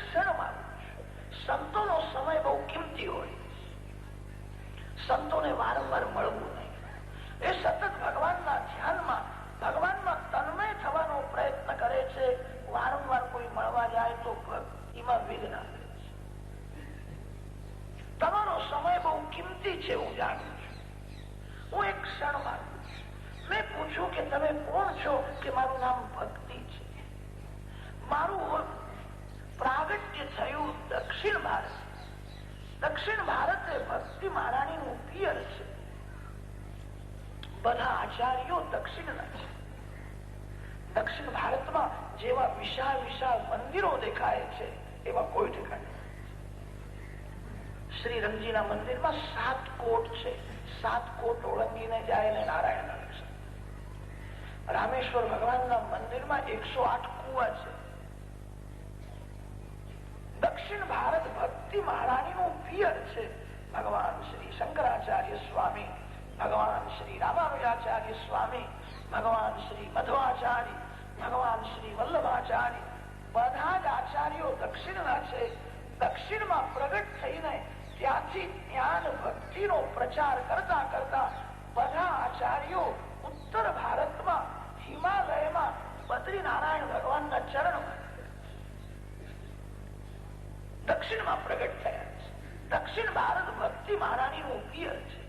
ક્ષણ માગું છું. સંતોનો સમય બહુ કિંમતી હોય. સંતોને વારંવાર મળવું નહીં. એ સતત ભગવાનના ધ્યાનમાં, ભગવાનમાં તન્મય થવાનો પ્રયત્ન કરે છે. વારંવાર કોઈ મળવા જાય તો ભક્તિમાં વિઘ્ન આવે છે. તમારો સમય બહુ કિંમતી છે, હું જાણું છું. હું એક ક્ષણ માગું છું. મેં પૂછ્યું કે તમે કોણ છો? કે મારું નામ ભક્તિ છે. મારું પ્રાગટ્ય થયું દક્ષિણ ભારત. દક્ષિણ ભારત એ ભક્તિ મહારાણીનું પિયર છે. બધા આચાર્યો દક્ષિણના છે. દક્ષિણ ભારતમાં જેવા વિશાળ વિશાળ મંદિરો દેખાય છે એવા કોઈ ઠેકાણે. શ્રી રંગજીના મંદિરમાં 7 કોટ છે. 7 કોટ ઓળંગીને જાય ને નારાયણ દર્શન. રામેશ્વર ભગવાનના મંદિરમાં 108 કુવા છે. દક્ષિણ ભારત ભક્તિ મહારાણીનું પિયર છે. ભગવાન શ્રી શંકરાચાર્ય સ્વામી, ભગવાન શ્રી રામાનુજાચાર્ય સ્વામી, ભગવાન શ્રી મધ્વાચાર્ય, ભગવાન શ્રી વલ્લભાચાર્ય, બધા જ આચાર્યો દક્ષિણના છે. દક્ષિણમાં પ્રગટ થઈને ત્યાંથી જ્ઞાન ભક્તિનો પ્રચાર કરતા કરતા બધા આચાર્યો ઉત્તર ભારતમાં હિમાલયમાં બદ્રીનારાયણ ભગવાનના ચરણમાં દક્ષિણમાં પ્રગટ થયા છે. દક્ષિણ ભારત ભક્તિ મહારાણીનું પિયર છે.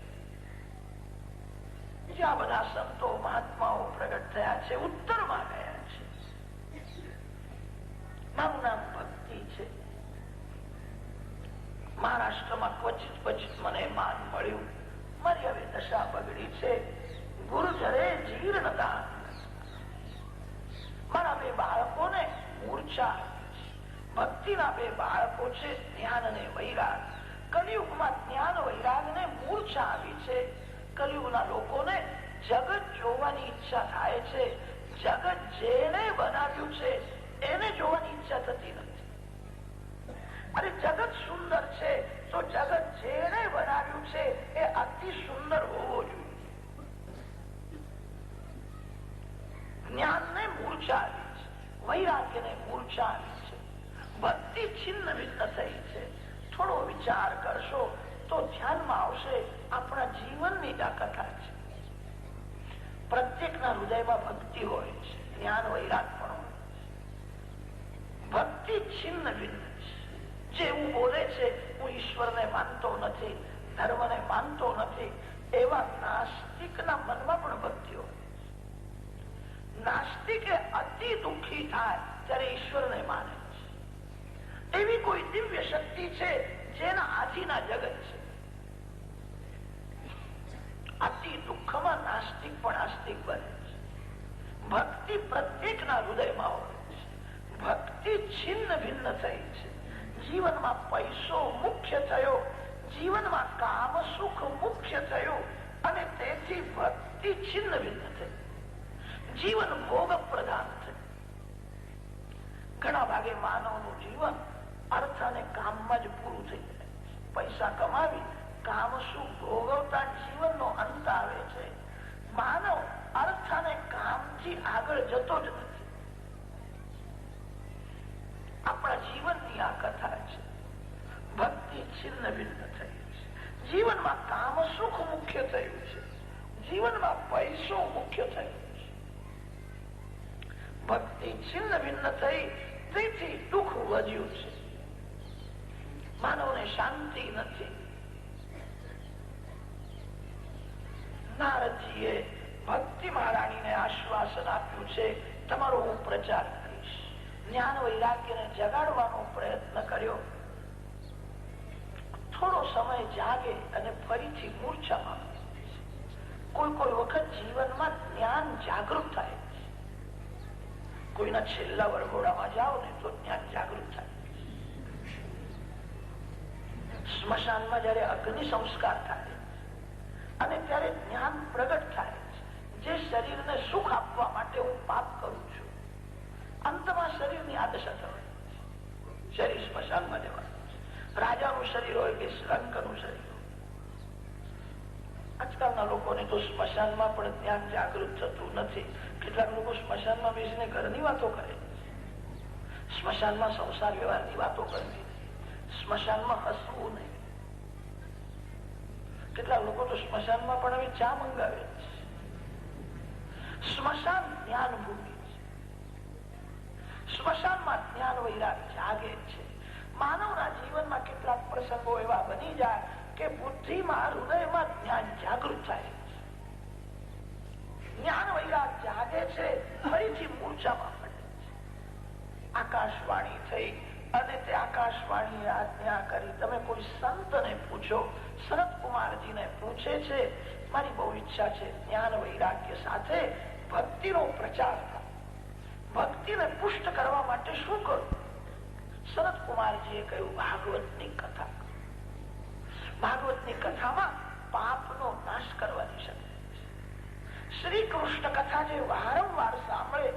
જ્યાં બધા સંતો મહાત્માઓ પ્રગટ થયા છે ઉત્તરમાં ગયા છે. મારું નામ ભક્તિ છે. મહારાષ્ટ્રમાં ક્વચિત મને માન મળ્યું. મારી હવે દશા બગડી છે. ગુરુજરે જીર્ણતા. મારા 2 બાળકોને મૂર્છા. ભક્તિના 2 બાળકો છે જ્ઞાન અને વૈરાગ. કલિયુગમાં જ્ઞાન વૈરાગ ને મૂર્છા આવી છે. કલિયુગના લોકોને જગત જોવાની ઈચ્છા થાય છે. જગત જેને બનાવ્યું છે એને જોવાની ઈચ્છા થતી નથી. અરે જગત સુંદર છે તો જગત જેને બનાવ્યું છે એ અતિ સુંદર હોવો જોઈએ. જ્ઞાનને મૂર્છા આવી છે, વૈરાગ્યને મૂર્છા આવી છે. ભક્તિ છિન્ન ભિન્ન થઈ છે. થોડો વિચાર કરશો તો ધ્યાનમાં આવશે આપણા જીવનની આ કથા છે. પ્રત્યેકના હૃદયમાં ભક્તિ હોય છે, જ્ઞાન વૈરાગ પણ હોય છે. ભક્તિ છિન્ન ભિન્ન છે. જે એવું બોલે છે હું ઈશ્વરને માનતો નથી, ધર્મને માનતો નથી, એવા નાસ્તિકના મનમાં પણ ભક્તિ હોય. નાસ્તિકે અતિ દુઃખી થાય ત્યારે ઈશ્વરને માને છે. એવી કોઈ દિવ્ય શક્તિ છે જેના આધીના જગત છે. અતિ દુઃખમાં નાસ્તિક પણ આસ્તિક બને છે. ભક્તિ પ્રત્યેકના હૃદયમાં હોય છે. ભક્તિ છિન્ન ભિન્ન થઈ છે. જીવનમાં પૈસો મુખ્ય થયો, જીવનમાં કામ સુખ મુખ્ય થયો અને તેથી ભક્તિ છિન્ન ભિન્ન થઈ. જીવન ભોગ પ્રધાન થયું. ઘણા ભાગે માનવનું જીવન અર્થ અને કામમાં જ પૂરું થઈ જાય. પૈસા કમાવી કામ સુખ ભોગવતા જીવનનો અંત આવે છે. માનવ અર્થ અને કામથી આગળ જતો જ નથી. આપણા જીવનની આ કથા છે. ભક્તિ છિન્ન ભિન્ન થઈ છે. જીવનમાં કામ સુખ મુખ્ય થયું છે, જીવનમાં પૈસો મુખ્ય થયો છે. ભક્તિ છિન્ન ભિન્ન થઈ તેથી દુઃખ વધ્યું છે. માનવને શાંતિ નથી. નારદજીએ ભક્તિ મહારાણીને આશ્વાસન આપ્યું છે તમારો હું પ્રચાર કરીશ. જ્ઞાન વૈરાગ્યને જગાડવાનો પ્રયત્ન કર્યો. થોડો સમય જાગે અને ફરીથી મૂર્છામાં. કોઈ વખત જીવનમાં જ્ઞાન જાગૃત થાય. કોઈના છેલ્લા વરઘોડામાં જાઓ ને તો જ્ઞાન જાગૃત થાય. સ્મશાનમાં જયારે અગ્નિ સંસ્કાર થાય અને ત્યારે જ્ઞાન પ્રગટ થાય જે શરીરને સુખ આપવા માટે હું પાપ કરું છું. અંતમાં શરીરની આદશા થવાય. શરીર સ્મશાનમાં જવાનું. રાજાનું શરીર હોય કે રંકનું શરીર હોય. આજકાલના લોકોને તો સ્મશાનમાં પણ જ્ઞાન જાગૃત થતું નથી. કેટલાક લોકો સ્મશાનમાં બેસીને ઘરની વાતો કરે. સ્મશાનમાં સંસાર વ્યવહારની વાતો કરવી, સ્મશાનમાં હસવું નહીં. કેટલાક લોકો તો સ્મશાનમાં પણ હવે ચા મંગાવે છે. સ્મશાન જ્ઞાન ભૂમિ છે. સ્મશાનમાં જ્ઞાન વૈરાગ જાગે છે. માનવના જીવનમાં કેટલાક પ્રસંગો એવા બની જાય કે બુદ્ધિમાં, હૃદયમાં જ્ઞાન જાગૃત થાય છે. જ્ઞાન વૈરાગ જાગે છે, ફરીથી મૂર્છામાં પડે છે. આકાશવાણી થઈ અને તે આકાશવાણીએ આજ્ઞા કરી. તમે કોઈ સંતને પૂછો, સનતકુમારજીને પૂછે છે, મારી બહુ ઈચ્છા છે જ્ઞાન વૈરાગ્ય સાથે ભક્તિનો પ્રચાર થાય, ભક્તિને પુષ્ટ કરવા માટે શું કરું? સનતકુમારજીએ કહ્યું, ભાગવતની કથા. ભાગવતની કથામાં પાપનો નાશ કરવાની શક્તિ છે. શ્રી કૃષ્ણ કથા જે વારંવાર સાંભળે,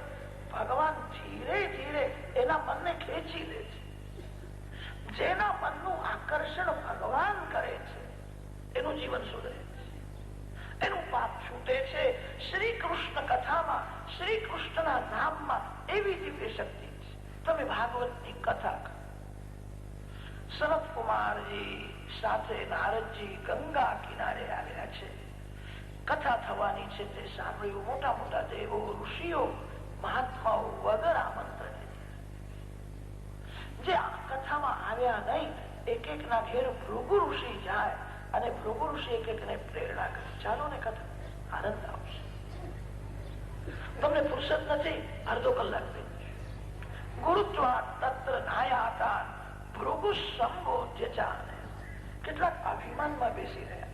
ભગવાન ધીરે ધીરે એના મનને ખેંચી લે છે. જેના મનનું આકર્ષણ ભગવાન કરે છે એનું જીવન સુધરે છે, એનું પાપ છૂટે છે. શ્રી કૃષ્ણ કથામાં, શ્રી કૃષ્ણના નામમાં એવી દિવ્ય શક્તિ છે. તમે ભાગવતની કથા કરો. સનતકુમારજી સાથે નારદજી ગંગા કિનારે આવ્યા છે. કથા થવાની છે તે સાંભળ્યું. મોટા મોટા દેવો, ઋષિઓ, મહાત્માઓ વગર આમંત્રણ જે આ કથામાં આવ્યા નહીં, એક એક ના ઘેર ભૃગુ ઋષિ જાય અને ભૃગુ ઋષિ એક એક ને પ્રેરણા કરે, ચાલો ને કથા, આનંદ આવશે. તમને ફુરસત નથી, અડધો કલાક દે. ગુરુત્વા તત્ર નાયાતા ભૃગુ સંબોધ્ય ચાને. કેટલાક અભિમાનમાં બેસી રહ્યા,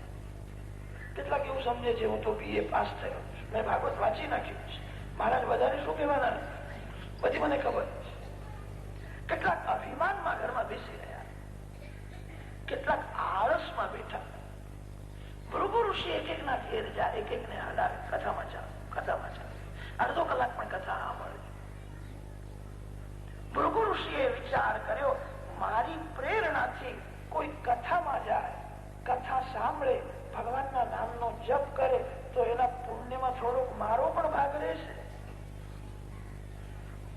કેટલાક એવું સમજે છે હું તો BA પાસ થયો, મેં ભાગવત વાંચી નાખ્યું છે, મહારાજ વધારે શું કહેવાના, બધી મને ખબર છે. કેટલાક અભિમાનમાં ઘરમાં બેસી રહ્યા, કેટલાક આળસમાં બેઠા. ભૃગુ ઋષિ એક એક ના ઘેર જાય, એક એક ને હલાવે, કથામાં ચાલે, કથામાં ચાલે. અડધો કલાક પણ કથા સાંભળે. ભૃગુ ઋષિએ વિચાર કર્યો, મારી પ્રેરણાથી કોઈ કથામાં જાય, કથા સાંભળે, ભગવાનના નામનો જપ કરે તો એના પુણ્યમાં થોડોક મારો પણ ભાગ રહેશે.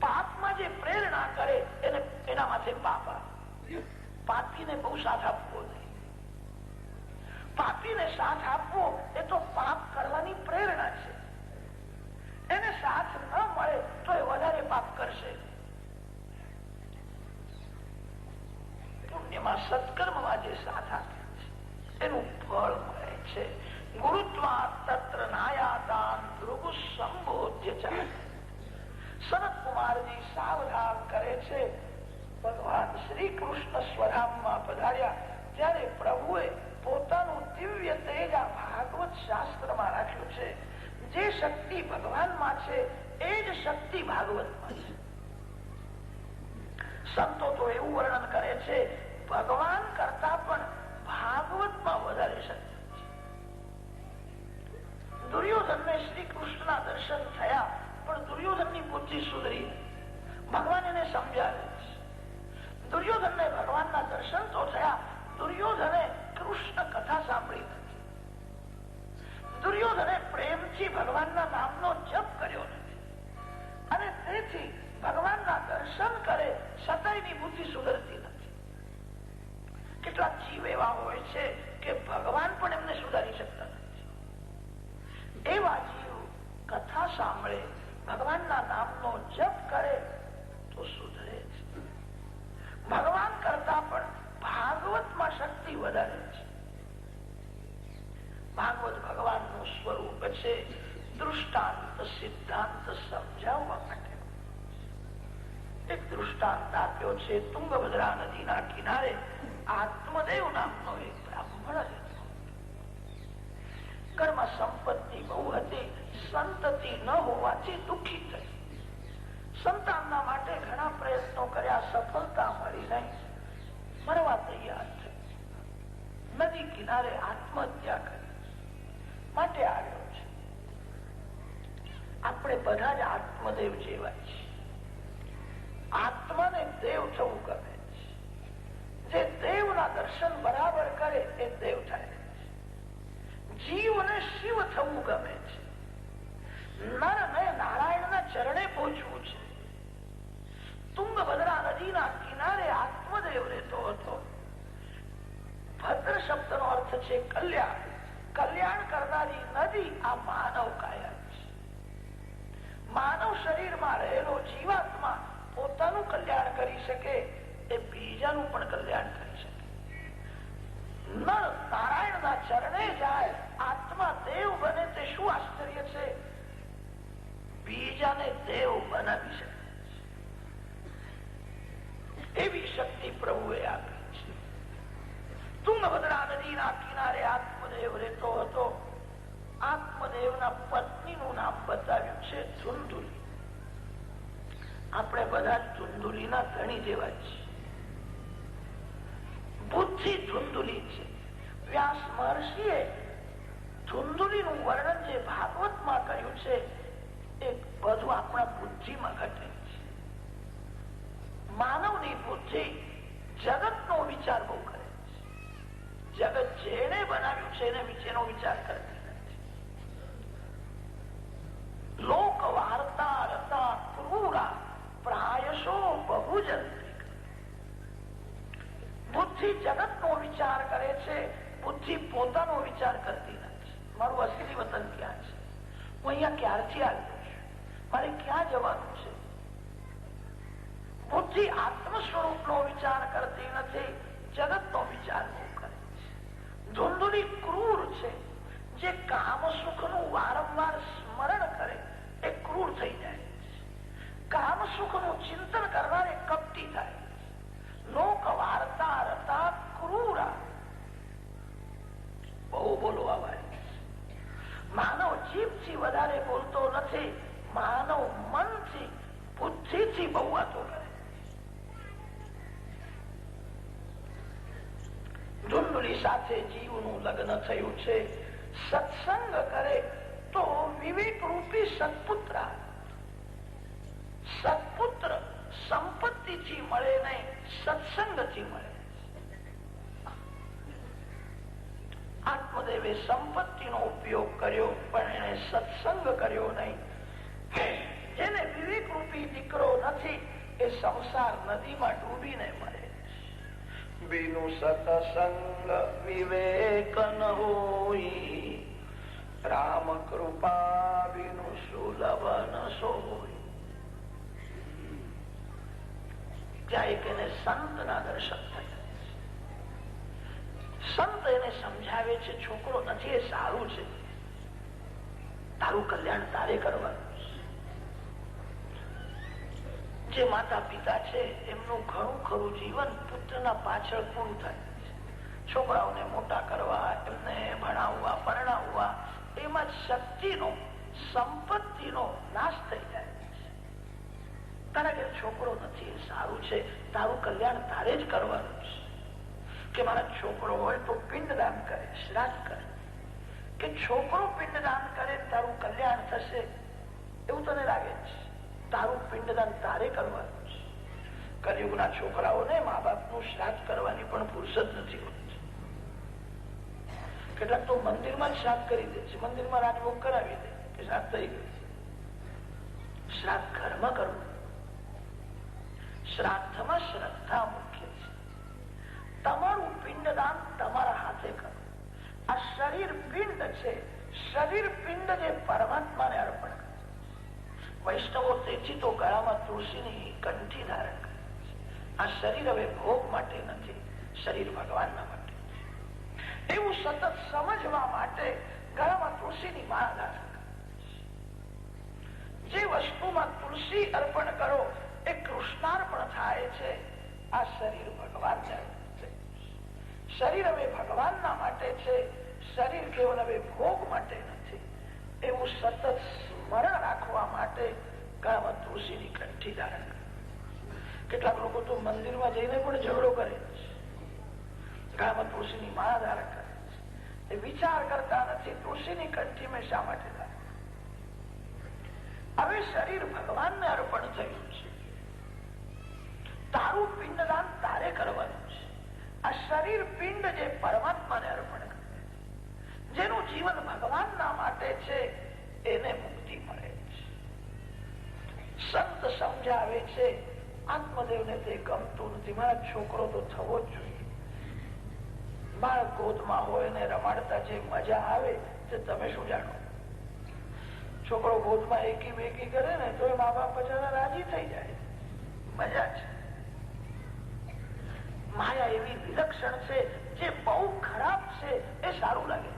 પાપમાં જે પ્રેરણા કરે એને એના માથે પાપ આવે. પાપીને બહુ સાથ આપવો નહીં. પાપીને સાથ આપવો એ તો પાપ કરવાની પ્રેરણા છે. એને સાથ ન મળે તો એ વધારે પાપ કરશે. પુણ્યમાં, સત્કર્મમાં જે સાથ આપે છે એનું ફળ મળે છે. ગુરુત્વા તત્ર નાયાતાન ભૃગુ સંબોધ્ય ચાલે. સનતકુમારજી સાવધાન કરે છે. ભગવાન શ્રી કૃષ્ણ સ્વધામમાં પધાર્યા ત્યારે પ્રભુએ પોતાનું દિવ્ય તેજ આ ભાગવત શાસ્ત્રમાં રાખ્યું છે. જે શક્તિ ભગવાનમાં છે એ જ શક્તિ ભાગવતમાં છે. સંતો તો એવું વર્ણન કરે છે, ભગવાન કરતા પણ ભાગવતમાં વધારે શક્તિ છે. દુર્યોધનને શ્રી કૃષ્ણના દર્શન થયા પણ દુર્યોધનની બુદ્ધિ સુધરી, ભગવાન એને સમજાવે છે. દુર્યોધનને ભગવાનના દર્શન તો થયા, દુર્યોધને કૃષ્ણ કથા સાંભળી નથી. દુર્યોધને પ્રેમથી ભગવાનના નામનો જપ કર્યો નથી અને તેથી ભગવાનના દર્શન કરે છતાંય એની બુદ્ધિ સુધરતી નથી. કેટલાક જીવ એવા હોય છે કે ભગવાન પણ એમને સુધારી શકતા નથી. એવા જીવ કથા સાંભળે, ભગવાનના નામનો જપ કરે તો સુધરે છે. ભગવાન કરતા પણ ભાગવતમાં શક્તિ વધારે છે. ભાગવત ભગવાનનું સ્વરૂપ છે. દૃષ્ટાંત સિદ્ધાંત સમજાવવા માટે એક દૃષ્ટાંત આપ્યો છે. તુંગભદ્રા નદીના કિનારે આત્મદેવ નામનો એક બ્રાહ્મણ હતો. ઘરમાં સંપત્તિ બહુ હતી, સંતતિ ન હોવાથી દુઃખી થઈ. સંતાનના માટે ઘણા પ્રયત્નો કર્યા, સફળતા મળી નહીં, મરવા તૈયાર થઈ. નદી કિનારે આત્મહત્યા કરી માટે આવ્યો છે. આપણે બધા જ આત્મદેવ જેવા છે. આત્માને દેવ થવું ગમે છે. જે દેવના દર્શન બરાબર કરે એ દેવ થાય છે. જીવને શિવ થવું ગમે છે. નરને નારાયણના ચરણે પહોંચવું છે. તુંગભદ્રા છે કલ્યાણ. કલ્યાણ કરનારી નદી આ માનવ કાયા છે. માનવ શરીરમાં રહેલો જીવાત્મા પોતાનું કલ્યાણ કરી શકે, એ બીજાનું પણ કલ્યાણ કરી શકે. નર નારાયણના ચરણે જાય, આત્મા દેવ બને તે શું આશ્ચર્ય છે? બીજાને દેવ બનાવી શકે એવી શક્તિ પ્રભુએ આપી છે. તુંગભદ્રા નદીના કિનારે આત્મદેવ રહેતો હતો. આત્મદેવના પત્નીનું નામ બતાવ્યું છે ધુંધુલી. આપણે બધા ધુંધુલીના ધણી જેવા છીએ. બુદ્ધિ ધુંધુલી છે. વ્યાસ મહર્ષિએ ધુંધુલીનું વર્ણન જે ભાગવતમાં કર્યું છે એ બધું આપણા બુદ્ધિમાં ઘટે છે. માનવની બુદ્ધિ જગતનો વિચાર બહુ કરે છે. જગત જેને બનાવ્યું છે એને વિશેનો વિચાર કરતી નથી. લોક વાર્તા રતા ક્રૂરા પ્રાયશો બહુજંતી. બુદ્ધિ જગતનો વિચાર કરે છે, બુદ્ધિ પોતાનો વિચાર કરતી નથી. મારું અસલી વતન ક્યાં છે? હું અહીંયા ક્યારથી આવ્યો છું? મારે ક્યાં જવાનું છે? બુદ્ધિ આત્મ સ્વરૂપનો વિચાર કરતી નથી, જગતનો વિચાર બહુ કરે છે. ધુંધુલી ક્રૂર છે. જે કામ સુખનું વારંવાર સ્મરણ કરે એ ક્રૂર થઈ જાય છે. કામ સુખનું ચિંતન કરનારે કપટી થાય છે. લોક વાર્તા રતા ક્રૂરા. બહુ બોલવા વાળી. માનવ જીભથી વધારે બોલતો નથી, માનવ મનથી બુદ્ધિથી બહુ વાતો કરે. ધુંધુલી સાથે જીવનું લગ્ન થયું છે. સત્સંગ કરે તો વિવેક રૂપી સત્પુત્ર. સત્પુત્ર સંપત્તિથી મળે નહીં, સત્સંગથી મળે. આત્મદેવે સંપત્તિનો ઉપયોગ કર્યો પણ એને સત્સંગ કર્યો નહીં. જેને વિવેક રૂપી દીકરો નથી એ સંસાર નદીમાં ડૂબીને મરે. બિનુ સત્સંગ વિવેક ન હોઈ, રામ કૃપા બિનુ સુલભ ન સોઈ. ત્યાં એક એને સંતના દર્શન થયા. સંત એને સમજાવે છે, છોકરો નથી એ સારું છે, તારું કલ્યાણ તારે કરવાનું. જે માતા પિતા છે એમનું ઘણું ખરું જીવન પુત્રના પાછળ પૂરું થાય છે. છોકરાઓને મોટા કરવા, એમને ભણાવવા, પરણાવવા, એમાં શક્તિનો, સંપત્તિનો નાશ થઈ જાય છે. તારા ઘેર છોકરો નથી એ સારું છે, તારું કલ્યાણ તારે જ કરવાનું છે. કે મારા છોકરો હોય તો પિંડદાન કરે, શ્રાદ્ધ કરે. કે છોકરો પિંડદાન કરે તારું કલ્યાણ થશે એવું તને લાગે છે? તારું પિંડદાન તારે કરવાનું છે. કલયુગના છોકરાઓને મા બાપનું શ્રાદ્ધ કરવાની પણ ફુરસદ નથી હોતી. કેટલાક તો મંદિરમાં જ શ્રાદ્ધ કરી દે છે, મંદિરમાં રાજભોગ કરાવી દે કે શ્રાદ્ધ થઈ ગયું. શ્રાદ્ધ ઘરમાં કરવું. શ્રાદ્ધમાં શ્રદ્ધા મુખ્ય છે. તમારું પિંડદાન તમારા હાથે કરો. આ શરીર પિંડ છે. શરીર પિંડ જે પરમાત્માને અર્પણ કરે. વૈષ્ણવો તેથી તો ગળામાં તુલસીની કંઠી ધારણ કરે. આ શરીર હવે ભોગ માટે નથી, શરીર ભગવાનના માટે. એવું સતત સમજવા માટે ગળામાં તુલસીની માળા ધારણ કરે. જે વસ્તુમાં તુલસી અર્પણ કરો એ કૃષ્ણાર્પણ થાય છે. આ શરીર ભગવાનને અર્પણ છે. શરીર હવે ભગવાનના માટે છે, શરીર કેવલ હવે ભોગ માટે નથી. એવું સતત સ્મરણ રાખવા માટે ગળામાં તુલસીની કંઠી ધારણ કરે. કેટલાક લોકો તો મંદિરમાં જઈને પણ ઝઘડો કરે છે, ગળામાં તુલસીની માળા ધારણ કરે છે. એ વિચાર કરતા નથી તુલસીની કંઠી મેં શા માટે ધારણ. હવે શરીર ભગવાનને અર્પણ થયું છે. તારું પિંડદાન તારે કરવાનું છે. આ શરીર પિંડ જે પરમાત્માને અર્પણ કરે, જેનું જીવન ભગવાનના માટે છે, એને મુક્તિ મળે છે. સંત સમજાવે છે, આત્મદેવને તે ગમતું નથી. મારા છોકરો તો થવો જ જોઈએ. બાળક ગોદમાં હોય ને રમાડતા જે મજા આવે તે તમે શું જાણો. છોકરો ગોદમાં એકી બેકી કરે ને તો મા બાપ બચારા રાજી થઈ જાય. મજા છે. માયા એવી વિલક્ષણ છે, જે બહુ ખરાબ છે એ સારું લાગે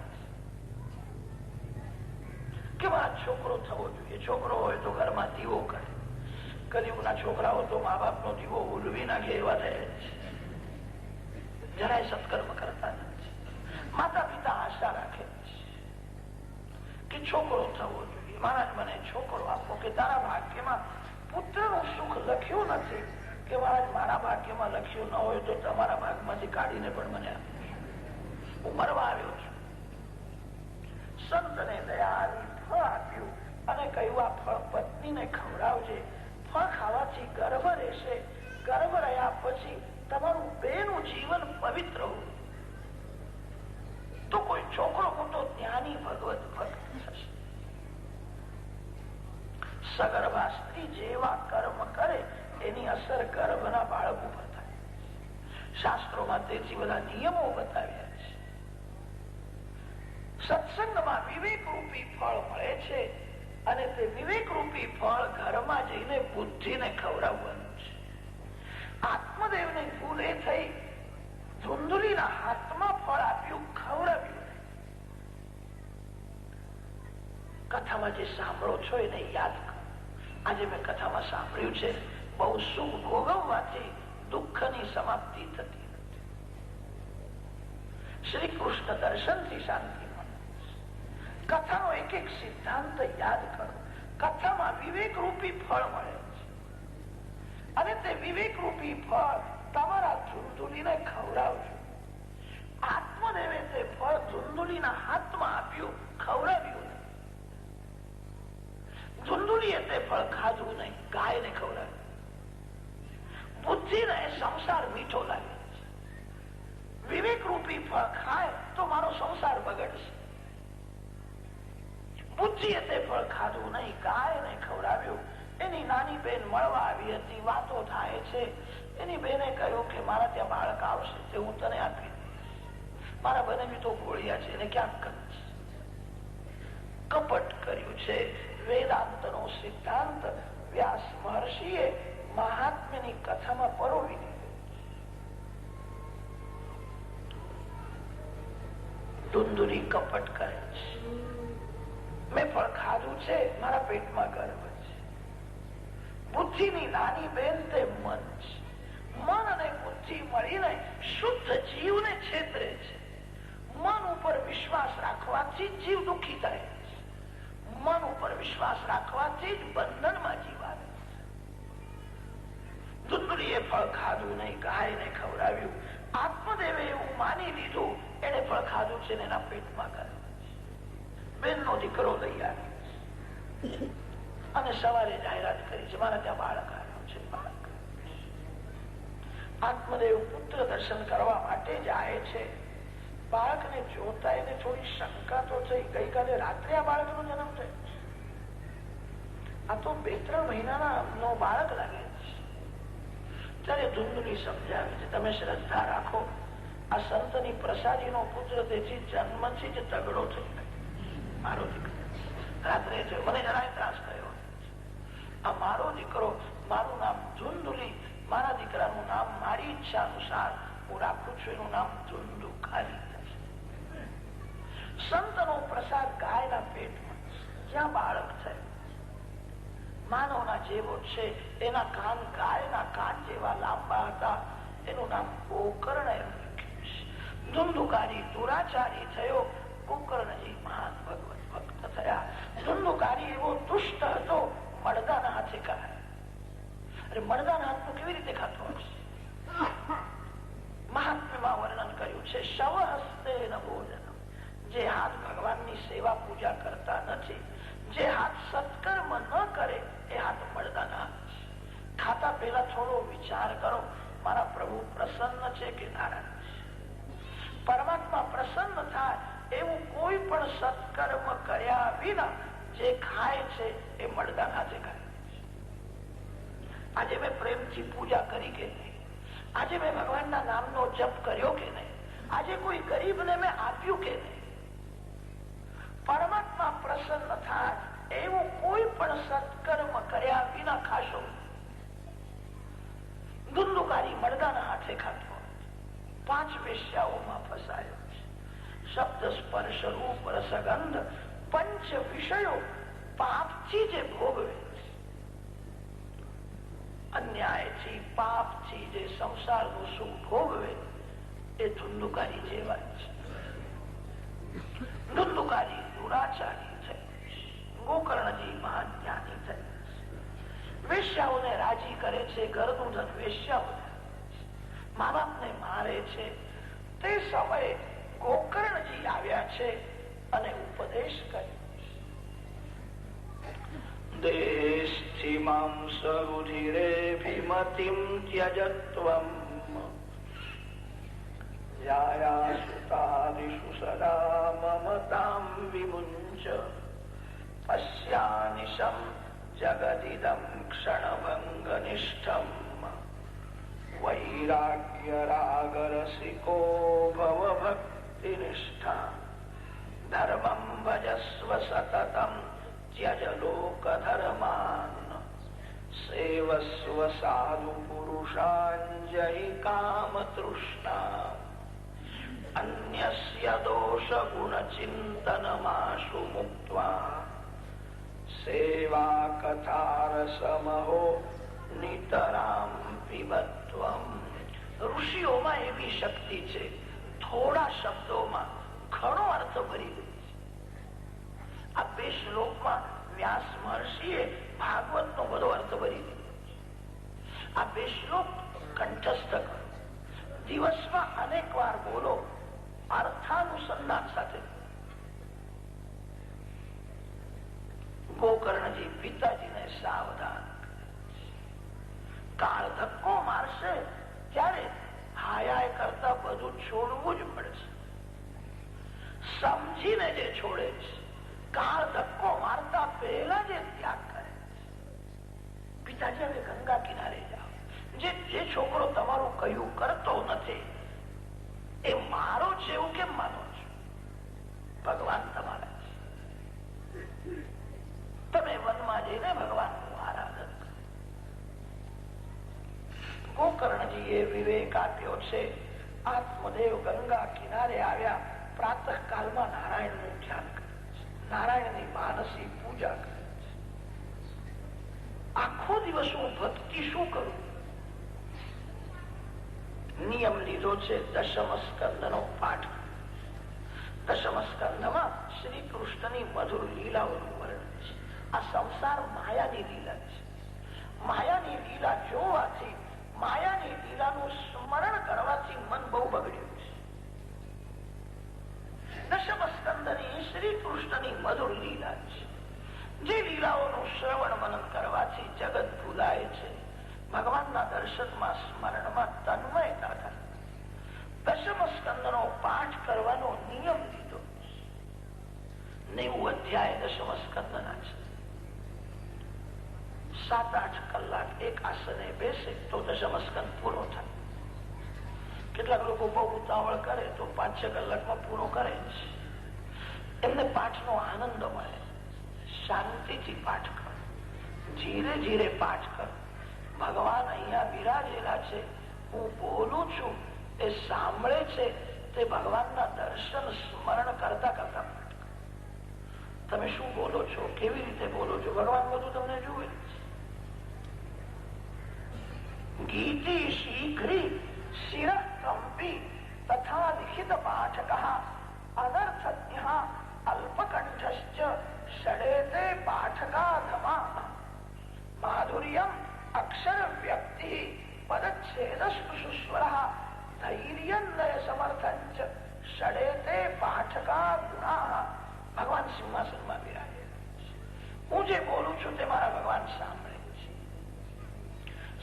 કે મારા છોકરો થવો જોઈએ. છોકરો હોય તો ઘરમાં દીવો કરે. કલયુગના છોકરાઓ તો મા બાપ નો દીવો ઉલવી નાખે એવા થયા છે. જરાય સત્કર્મ કરતા નથી. માતા પિતા આશા રાખે છે કે છોકરો થવો જોઈએ. મહારાજ મને છોકરો આપો. કે તારા ભાગ્યમાં પુત્રનું સુખ લખ્યું નથી કે મહારાજ મારા ભાગ્યમાં લખ્યું ન હોય તો તમારા ભાગમાંથી કાઢીને પણ મને આપો. હું મરવા આવ્યો છું. સંતને દયા ફળ આપ્યું અને કહ્યું આ ફળ પત્નીને ખવડાવજે. ફળ ખાવાથી ગર્ભ રહેશે. ગર્ભ રહ્યા પછી તમારું બેનું જીવન પવિત્ર હોય તો કોઈ છોકરો મોટો જ્ઞાની ભગવત ભક્ત થશે. સગર્ભા સ્ત્રી જેવા કર્મ કરે એની અસર ગર્ભના બાળક ઉપર થાય. શાસ્ત્રોમાં તેથી બધા નિયમો બતાવ્યા છે. સત્સંગમાં વિવેક રૂપી ફળ મળે છે અને તે વિવેક રૂપી ફળ ઘરમાં જઈને બુદ્ધિને ખવડાવવાનું છે. આત્મદેવને ભૂલ એ થઈ ધુંધુલીના હાથમાં ફળ આપ્યું, ખવડાવ્યું. કથામાં જે સાંભળો છો એને યાદ કરો. આજે મેં કથામાં સાંભળ્યું છે બહુ સુખ ભોગવવાથી દુઃખની સમાપ્તિ થતી નથી. શ્રી કૃષ્ણ દર્શનથી શાંતિ મળે. કથાનો એક એક સિદ્ધાંત યાદ કરો. કથામાં વિવેક રૂપી ફળ મળે છે અને તે વિવેક રૂપી ફળ તમારા ધુંધુલીને ખવડાવજો. આત્મદેવે તે ફળ ધુંધુલીના હાથમાં આપ્યું, ખવડાવ્યું. ધુંધુલીએ તે ફળ ખાધું નહીં, ગાયને ખવડાવ્યું. બુદ્ધિને સંસાર મીઠો લાગે છે. વિવેક રૂપી ફળ ખાય તો મારો સંસાર બગડશે. બુદ્ધિએ તે ફળ ખાધું નહીં, ગાયને ખવડાવ્યું. એની નાની બેન મળવા આવી હતી, વાતો થાય છે. એની બેને કહ્યું કે મારા ત્યાં બાળક આવશે તે હું તને આપી દઈશ. મારા બનેવી તો ગોળિયા છે એને ક્યાંક કરીશ. કપટ કર્યું છે. વેદાંતનો સિદ્ધાંત વ્યાસ મહર્ષિએ મહાત્મ્યની કથામાં પરોવી દીધો. ધુંધુલી કપટ કરે છે. મેં ફળ ખાધું છે, મારા પેટમાં ગર્ભ છે. બુદ્ધિની નાની બેન તે મન છે. મન અને બુદ્ધિ મળીને શુદ્ધ જીવને છેતરે છે. મન ઉપર વિશ્વાસ રાખવાથી જીવ દુઃખી થાય છે. મન ઉપર વિશ્વાસ રાખવાથી જ બંધનમાં જીવ આવે છે. ધુંધુલીએ ફળ ખાધું નહીં, ગાયને ખવડાવ્યું. આત્મદેવે એવું માની લીધું એને ફળ ખાધું છે ને એના પેટમાં ગર્ભ છે. બેનનો દીકરો લઈ આવ્યો અને સવારે જાહેરાત કરી છે મારા ત્યાં બાળક આવ્યો છે. બાળક આત્મદેવ પુત્ર દર્શન કરવા માટે જાય છે. બાળકને જોતા એને થોડી શંકા તો થઈ. ગઈકાલે રાત્રે આ બાળકનો જન્મ થયો. આ તો 2-3 મહિનાનો બાળક લાગે છે. ત્યારે ધુંધુલી સમજાવે છે તમે શ્રદ્ધા રાખો. આ સંતની પ્રસાદીનો પુત્ર તેથી જન્મથી જ તગડો થઈ ગયો. મારો દીકરો રાત્રે થયો. મને જરાય ત્રાસ થયો. આ મારો દીકરો, મારું નામ ધુંધુલી. મારા દીકરાનું નામ મારી ઈચ્છા અનુસાર હું રાખું છું. એનું નામ ધુંધુકારી. સંતનો પ્રસાદ ગાયના પેટમાં જ્યાં બાળક થયો. માનવના જેવો છે. એના કાન ગાયના કાન જેવા લાંબા હતા. એનું નામ ગોકર્ણ એમ લખ્યું છે. ધુંધુકારી દુરાચારી થયો. ગોકર્ણજી મહાન ભગવત ભક્ત થયા. ધુંધુકારી એવો દુષ્ટ હતો. મળદાના હાથે કરાય. અરે મળદાના હાથનું કેવી રીતે ખાતો હશે? મહાત્મ્યમાં વર્ણન કર્યું છે શવ હસ્તે ન ભોજન. જે હાથ ભગવાનની સેવા પૂજા કરતા નથી, જે હાથ સત્કર્મ ન કરે એ હાથ મળદાના હાથ છે. ખાતા પહેલા થોડો વિચાર કરો મારા પ્રભુ પ્રસન્ન છે કે નારાયણ છે. પરમાત્મા પ્રસન્ન થાય એવું કોઈ પણ સત્કર્મ કર્યા વિના જે ખાય છે એ મળદાના હાથે ખાય છે. આજે મેં પ્રેમથી પૂજા કરી કે નહીં? આજે મેં ભગવાનના નામનો જપ કર્યો કે નહીં? આજે કોઈ ગરીબને મેં આપ્યું કે નહીં? પરમાત્મા પ્રસન્ન થાય એવું કોઈ પણ સત્કર્મ કર્યા વિના ખાશો. ધુંધુકારી મરદાના હાથે ખાતો, 5 વેશ્યાઓમાં ફસાયો છે. શબ્દ સ્પર્શ રૂપ રસગંધ પંચ વિષયો પાપથી જે ભોગવે છે, અન્યાયથી પાપથી જે સંસારનું સુખ ભોગવે એ ધુંધુકારી જેવા છે. ધુંધુકારી દુરાચારી થઈ, ગોકર્ણજી મહાન જ્ઞાની થઈ, વેશ્યાઓને રાજી કરે છે, ઘરનું ધન વેશ્યાઓ મા બાપને મારે છે. તે સમયે ગોકર્ણજી આવ્યા છે અને ઉપદેશ કર્યો. દેસ્થિમાં સરુધિરેભિમતિં ત્યજત્વં જાયા સુતાદિષુ સદા મમતાં વિમુંચ પશ્યાનિશં જગદિદં ક્ષણભંગનિષ્ઠં વૈરાગ્ય રાગરસિકો ભવ ભક્તિનિષ્ઠા ધર્મં ભજસ્વ સતતં ત્યજ લોક ધર્માન સેવસ્વ સાધુ પુરુષાન જય કામ તૃષ્ણા અન્યસ્ય દોષ ગુણ ચિંતનમાશુ મુક્ત્વા સેવા કથારસમહો નિતરામ પિબત્વમ. ઋષિઓમાં એવી શક્તિ છે, થોડા શબ્દોમાં ઘણો અર્થ ભરી દે છે. આ 2 શ્લોકમાં વ્યાસ મહર્ષિએ ભાગવતનો બધો અર્થ ભરી દીધો છે. આ 2 શ્લોક કંઠસ્થ કરો, દિવસમાં અનેક વાર બોલો, અર્થાનુસંધાન સાથે. ગોકર્ણજી પિતાજીને સાવધાન, કાળ ધક્કો મારશે ત્યારે હાયા કરતા બધું છોડવું જ પડશે. સમજીને જે છોડે છે, કાળ ધક્કો મારતા પહેલા જે ત્યાગ કરે છે. પિતાજી હવે ગંગા કિનારે જાઓ, જે છોકરો તમારું કયું કરતો નથી એ મારો છે એવું કેમ માનો છો? ભગવાન તમારા છે. તમે વનમાં જઈને ભગવાનનું આરાધન કરો. ગોકર્ણજીએ વિવેક આપ્યો છે. આત્મદેવ ગંગા કિનારે આવ્યા, પ્રાતઃ કાળમાં નારાયણનું ધ્યાન કરે છે, નારાયણની માનસી પૂજા કરે છે. આખો દિવસ હું ભક્તિ શું કરું? નિયમ લીધો છે દશમ સ્કંદનો પાઠ. દશમ સ્કંદમાં શ્રી કૃષ્ણની મધુર લીલાઓનું વર્ણન છે. આ સંસાર માયાની લીલા છે. માયાની લીલા જોવાથી, માયાની લીલાનું સ્મરણ કરવાથી મન બહુ બગડ્યું છે. દશમ સ્કંદની શ્રી કૃષ્ણની મધુર લીલા છે. જે લીલાઓનું શ્રવણ મનન કરવાથી જગત ભૂલાય છે, ભગવાનના દર્શનમાં સ્મરણમાં તન્મયતા થાય. દશમ સ્કંદનો પાઠ કરવાનો નિયમ લીધો. 90 અધ્યાય દશમ સ્કંદના છે. 7-8 કલાક એક આસને બેસે તો દશમ સ્કંદ પૂરો થાય. કેટલાક લોકો બહુ ઉતાવળ કરે તો 5-6 કલાકમાં પૂરો કરે છે. એમને પાઠનો આનંદ મળે. શાંતિથી પાઠ કરો, ધીરે ધીરે પાઠ કરો. ભગવાન અહીંયા બિરાજેલા છે, હું બોલું છું એ સાંભળે છે, તે ભગવાનના દર્શન સ્મરણ કરતા કરતા પાઠ કરો. તમે શું બોલો છો, કેવી રીતે બોલો છો, ભગવાન બધું તમને જુએ છે. ગીતી શીઘ્રી શિર કંપી તથા લિખિત પાઠક અનર્થજ્ઞ અલ્પકંઠશ્ચ ષડેતે પાઠકાધમા માધુર્યમ અક્ષર વ્યક્તિ પદચ્છેદસ્પૃશુસ્વરઃ ધૈર્યન્નય સમર્થંચ ષડેતે પાઠકા ગુણાઃ. ભગવાન સિંહાસનમાં બિરાજે. હું જે બોલું છું તે મારા ભગવાન સાંભળે છે.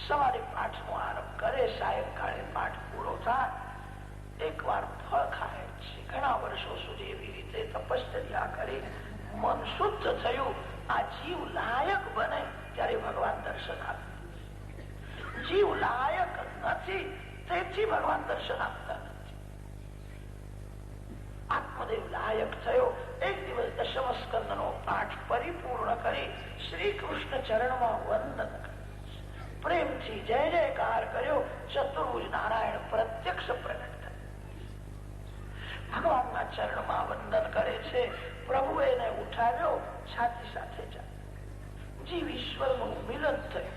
સવારે પાઠનો આરંભ કરે, સાયંકાળે પાઠ પૂરો થાય. એકવાર ફળ ખાય છે. ઘણા વર્ષો સુધી એવી રીતે તપશ્ચર્યા કરી મન શુદ્ધ થયું. આ જીવ લાયક બને ત્યારે ભગવાન દર્શન આપે. જીવ લાયક નથી તેથી ભગવાન દર્શન આપતા નથી. આત્મદેવ લાયક થયો. એક દિવસ દશમ સ્કંદનો પાઠ પરિપૂર્ણ કરી શ્રી કૃષ્ણ ચરણમાં વંદન કર્યું, પ્રેમથી જય જયકાર કર્યો. ચતુર્ભુજ નારાયણ પ્રત્યક્ષ પ્રગટ થયા. ભગવાનના ચરણમાં વંદન કરે છે. પ્રભુ એને ઉઠાવ્યો, છાતી સાથે જીવ ઈશ્વરનું મિલન થયું.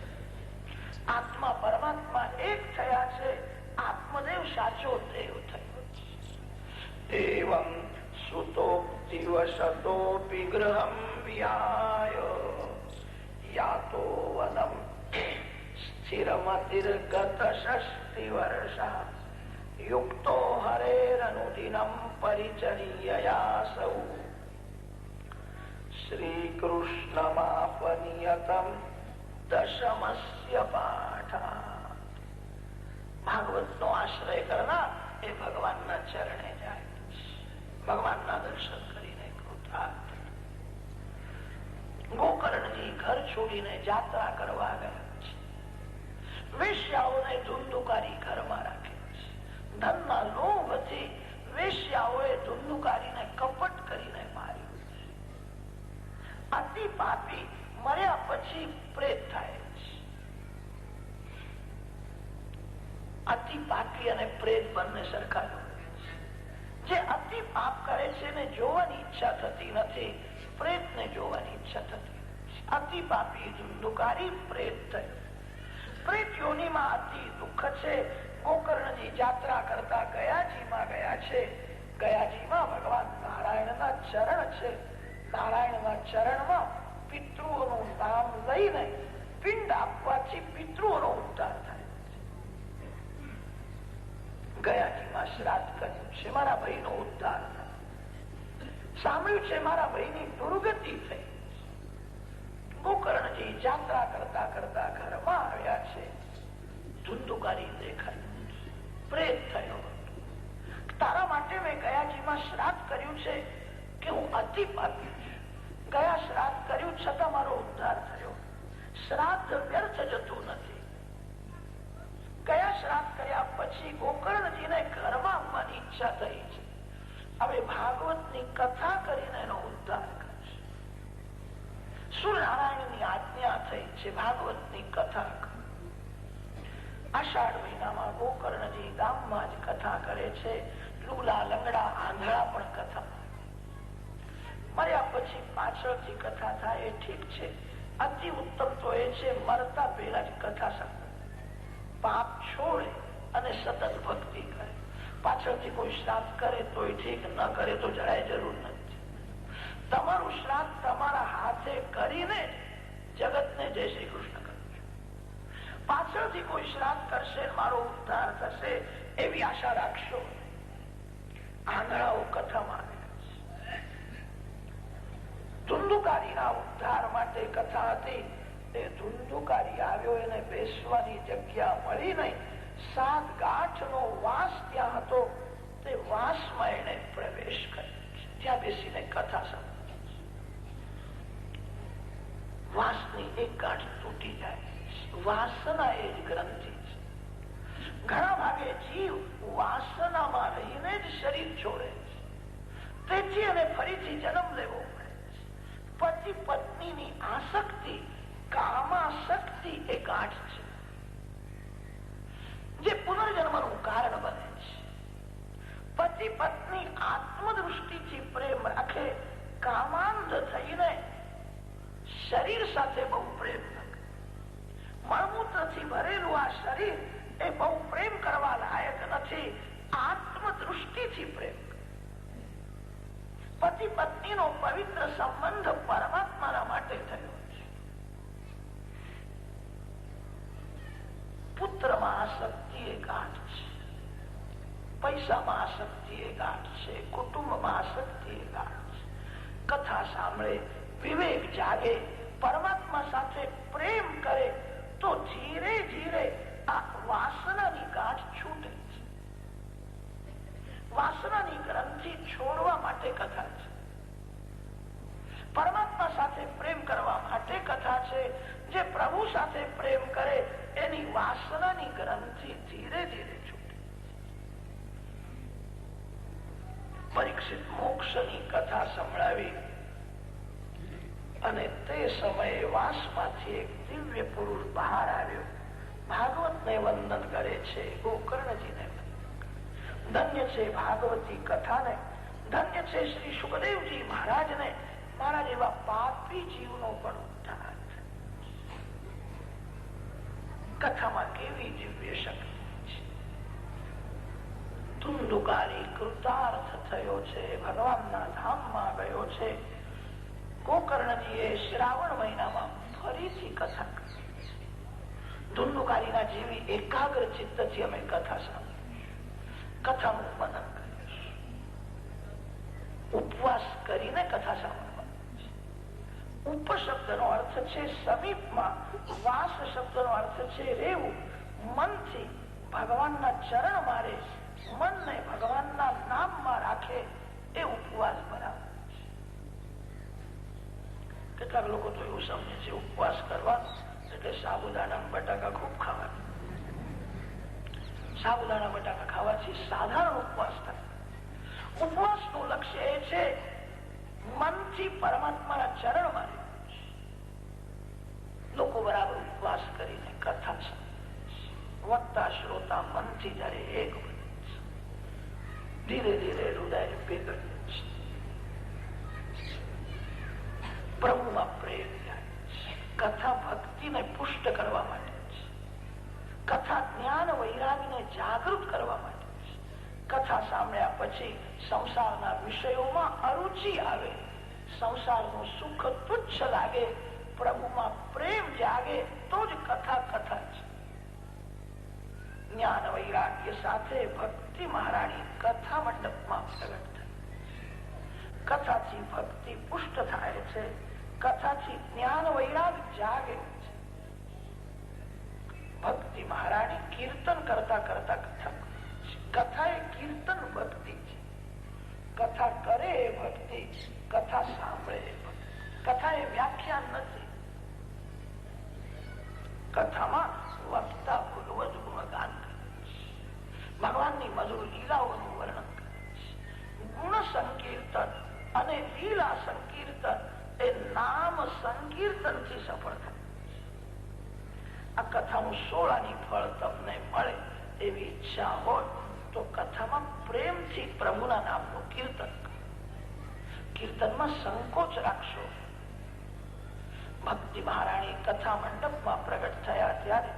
આત્મા પરમાત્મા એક થયા છે. આત્મદેવ સાચો દેવ થયો. એવં સુતોક્તિવશતોપી ગૃહં વિહાય યાતો વનમ સ્થિરમતિર્ગત ષષ્ટિ વર્ષા યુક્તો હરેરનુદિનમ પરિચર્યયાસૌ શ્રીકૃષ્ણમાપનિયતમ દશમસ્ય પાઠા. ભાગવતનો આશ્રય કરનાર એ ભગવાનના ચરણે જાય, ભગવાનના દર્શન કરીને કૃતાર્થ. ગોકર્ણજી ઘર છોડીને જાત્રા કરવા ગયા છે. વેશ્યાઓને ધુંધુકારી ઘરમાં રાખે છે. ધનના લોભથી વેશ્યાઓએ ધુંધુકારીને કપટ કરીને માર્યું છે. અતિ પાપી મર્યા પછી પ્રેત થાય છે. અતિ પાપી અને પ્રેત બંને સરખા છે. જે અતિ પાપ કરે છે એને જોવાની ઈચ્છા થતી નથી, પ્રેતને જોવાની ઈચ્છા થતી. અતિ પાપી ધુંધુકારી પ્રેત થયો. પ્રેત યોનિમાં અતિ દુઃખ છે. ગોકર્ણજી જાત્રા કરતા ગયાજીમાં ગયા છે. ગયાજીમાં ભગવાન નારાયણના ચરણ છે. નારાયણના ચરણમાં પિતૃઓનું નામ લઈને પિંડ આપવાથી પિતૃઓનો ઉદ્ધાર થાય. ગયાજીમાં શ્રાદ્ધ કર્યું છે, મારા ભાઈનો ઉદ્ધાર થાય. સાંભળ્યું છે મારા ભાઈની દુર્ગતિ થઈ. ગોકર્ણજી જાત્રા કરતા કરતા ઘરમાં આવ્યા છે. ધુંધુકારી દેખાયું, પ્રેત થયો. તારા માટે મેં ગયાજીમાં શ્રાદ્ધ કર્યું છે કે હું અતિ પાપી છું. ગયા શ્રાદ્ધ કર્યું છતાં મારો ઉદ્ધાર થયો. શ્રાદ્ધ વ્યર્થ જતું નથી. ગયા શ્રાદ્ધ કર્યા પછી ગોકર્ણજીને ઘરમાં આવવાની ઈચ્છા થઈ છે. હવે ભાગવતની કથા કરીને એનો ઉદ્ધાર કરશે. સૂર્યનારાયણની આજ્ઞા થઈ છે ભાગવતની કથા. આષાઢ મહિનામાં ગોકર્ણજી ગામમાં જ કથા કરે છે. લુગડા લંગડા આંધળા પણ કથા. મર્યા પછી પાછળથી કથા થાય એ ઠીક છે. અતિ ઉત્તમ તો એ છે મરતા પહેલા જ કથા સાંભળે, પાપ છોડે અને સતત ભક્તિ કરે. પાછળથી કોઈ શ્રાદ્ધ કરે તોય ઠીક, ન કરે તો જરાય જરૂર નથી. તમારું શ્રાદ્ધ તમારા હાથે કરીને જગતને જય શ્રી કૃષ્ણ કરજો. પાછળથી કોઈ શ્રાદ્ધ કરશે મારો ઉદ્ધાર થશે એવી આશા રાખશો. આંધળાઓ કથામાં ધુંધુકારીના ઉદ્ધાર માટે કથા હતી. તે ધુંધુકારી આવ્યો, એને બેસવાની જગ્યા મળી નહીં. 7 ગાંઠનો વાસ ત્યાં હતો. તે વાસમાં એને પ્રવેશ કર્યો, ત્યાં બેસીને કથા સાંભળી. વાસની એક ગાંઠ તૂટી જાય. વાસના એ જ ગ્રંથિ છે. ઘણા ભાગે જીવ વાસનામાં રહીને જ શરીર છોડે છે. તેથી એને ફરીથી જન્મ લેવો પડે. પતિ પત્નીની આસક્તિ, કામાસક્તિ એ ગાંઠ છે જે પુનર્જન્મનું કારણ બને છે. પતિ પત્ની આત્મદૃષ્ટિથી પ્રેમ રાખે, કામાંધ થઈને શરીર સાથે બહુ પ્રેમ રાખે. મળમૂત્રથી ભરેલું આ શરીર એ બહુ પ્રેમ કરવા લાયક નથી. આત્મદૃષ્ટિથી પ્રેમ. પતિ પત્નીનો પવિત્ર સંબંધ પરમાત્માના માટે થયો છે. પુત્રમાં આસક્તિ એ ગાંઠ છે, પૈસામાં આસક્તિ એ ગાંઠ છે, કુટુંબમાં આસક્તિ એ ગાંઠ છે. કથા સાંભળે, વિવેક જાગે, પરમાત્મા સાથે પ્રેમ કરે તો ધીરે ધીરે આ વાસનાની ગાંઠ છૂટે છે. વાસનાની ગ્રંથિ છોડવા માટે કથા છે. પરમાત્મા સાથે પ્રેમ કરવા માટે કથા છે. જે પ્રભુ સાથે પ્રેમ કરે એની વાસનાની ગ્રંથિ ધીરે ધીરે છૂટે. પરીક્ષિત મોક્ષની કથા સંભળાવી અને તે સમયે વાસમાંથી એક દિવ્ય પુરુષ બહાર આવ્યો, ભાગવતને વંદન કરે છે, ગોકર્ણજીને ધન્ય છે ભાગવતી કથાને, ધન્ય છે શ્રી સુખદેવજી મહારાજને, મારા જેવા પાપી જીવનો પણ ઉદ્ધાર. કથામાં કેવી દિવ્ય શક્તિ છે. ધુંધુકારી કૃતાર્થ થયો છે, ભગવાનના ધામમાં ગયો છે. ગોકર્ણજીએ શ્રાવણ મહિનામાં ફરીથી કથા કરી. ધુંધુકારીના જેવી એકાગ્ર ચિત્તથી અમે કથા સાંભળી, કથાનું મનન કરીશું. ઉપવાસ કરીને કથા સાંભળવાની. ઉપ શબ્દનો અર્થ છે સમીપમાં, વાસ શબ્દનો અર્થ છે રહેવું. મનથી ભગવાનના ચરણ મારે, મનને ભગવાનના નામમાં રાખે એ ઉપવાસ બરાબર. કેટલાક લોકો તો એવું સમજે છે ઉપવાસ કરવાનો એટલે સાબુદાણા બટાકા ખૂબ ખાવાનું. સાબુદાણા બટાકા ખાવાથી સાધારણ ઉપવાસ થાય. ઉપવાસનું લક્ષ્ય એ છે મનથી પરમાત્માના ચરણ મારે. લોકો બરાબર ઉપવાસ કરીને કથા વક્તા શ્રોતા મનથી જયારે એક બને, ધીરે ધીરે હૃદય ભેગડે છે, પ્રભુમાં પ્રેમ જાય છે. કથા ભક્તિને પુષ્ટ કરવા માટે છે. કથા જ્ઞાન વૈરાગને જાગૃત કરવા માટે છે. કથા સાંભળ્યા પછી સંસારના વિષયોમાં અરુચિ આવે, સંસારનું સુખ તુચ્છ લાગે, પ્રભુમાં પ્રેમ જાગે તો જ કથા કથા છે. જ્ઞાન વૈરાગ્ય સાથે ભક્તિ મહારાણી કથા મંડપમાં પ્રગટ થાય. કથાથી ભક્તિ પુષ્ટ થાય છે, કથાથી જ્ઞાન વૈરાગ જાગે છે. ભક્તિ મહારાણી કીર્તન કરતા કરતા કથા કરે છે. કથા એ કીર્તન ભક્તિ છે. કથા કરે એ ભક્તિ, કથા સાંભળે એ ભક્તિ. કથા એ વ્યાખ્યાન નથી. કથામાં વક્તા ભગવદ ગુણગાન કરે છે, ભગવાનની મધુર લીલાઓનું વર્ણન કરે છે. ગુણ સંકીર્તન અને લીલા સંકીર્તન એ નામ સંકીર્તન થી સફળ થાય. આ કથાનું સોળાની ફળ તમને મળે એવી ઈચ્છા હોય તો કથામાં પ્રેમથી પ્રભુના નામનું કીર્તન કરો. કીર્તનમાં સંકોચ રાખશો. ભક્તિ મહારાણી કથા મંડપમાં પ્રગટ થયા ત્યારે